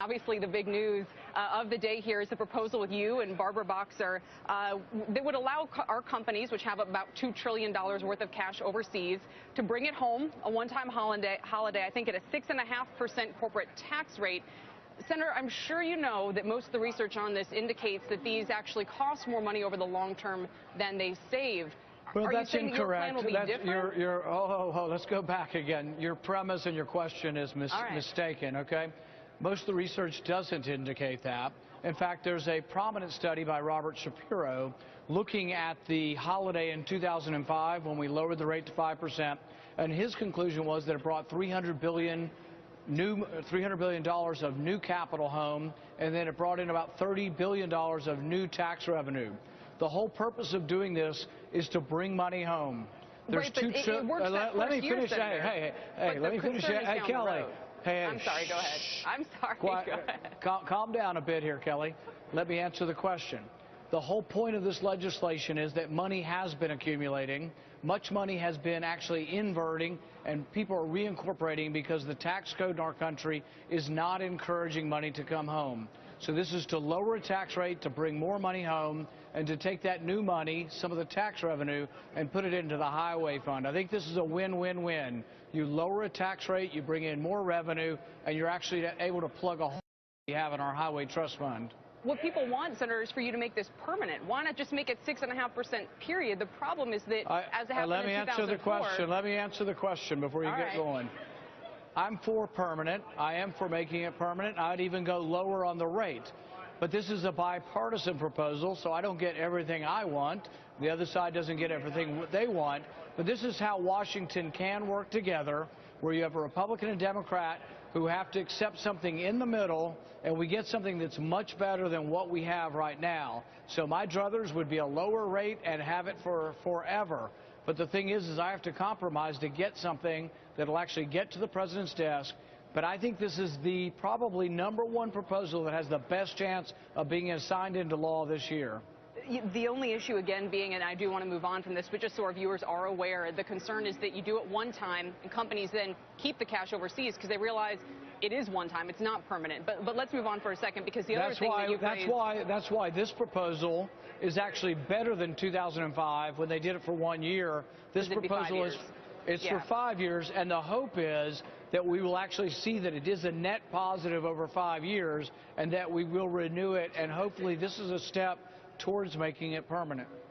Obviously, the big news of the day here is the proposal with you and Barbara Boxer that would allow our companies, which have about $2 trillion worth of cash overseas, to bring it home, a one-time holiday, I think at a 6.5% corporate tax rate. Senator, I'm sure you know that most of the research on this indicates that these actually cost more money over the long term than they save. Well, Are that's you saying incorrect. That your plan will be different? Let's go back again. Your premise and your question is mistaken, okay? Most of the research doesn't indicate that. In fact, there's a prominent study by Robert Shapiro looking at the holiday in 2005 when we lowered the rate to 5%, and his conclusion was that it brought $300 billion of new capital home, and then it brought in about $30 billion of new tax revenue. The whole purpose of doing this is to bring money home. There's let me finish. Hey, let me finish. Hey, Kelly. Hey, I'm sorry, go ahead. I'm sorry, go ahead. Calm down a bit here, Kelly. Let me answer the question. The whole point of this legislation is that money has been accumulating. Much money has been actually inverting, and people are reincorporating because the tax code in our country is not encouraging money to come home. So this is to lower a tax rate, to bring more money home, and to take that new money, some of the tax revenue, and put it into the highway fund. I think this is a win-win-win. You lower a tax rate, you bring in more revenue, and you're actually able to plug a hole we have in our highway trust fund. What people want, Senator, is for you to make this permanent. Why not just make it 6.5% period? The problem is that, as it happened in 2004... Let me answer the question before you get going. I'm for permanent. I am for making it permanent. I'd even go lower on the rate. But this is a bipartisan proposal, so I don't get everything I want. The other side doesn't get everything they want. But this is how Washington can work together, where you have a Republican and Democrat who have to accept something in the middle, and we get something that's much better than what we have right now. So my druthers would be a lower rate and have it for forever. But the thing is I have to compromise to get something that'll actually get to the president's desk. But I think this is the probably #1 proposal that has the best chance of being signed into law this year. The only issue, again, being, and I do want to move on from this, but just so our viewers are aware, the concern is that you do it one time, and companies then keep the cash overseas because they realize it is one time, it's not permanent. But let's move on for a second, because the other thing that you've raised... That's why this proposal is actually better than 2005 when they did it for 1 year. This proposal is for 5 years, and the hope is that we will actually see that it is a net positive over 5 years, and that we will renew it, and hopefully this is a step towards making it permanent.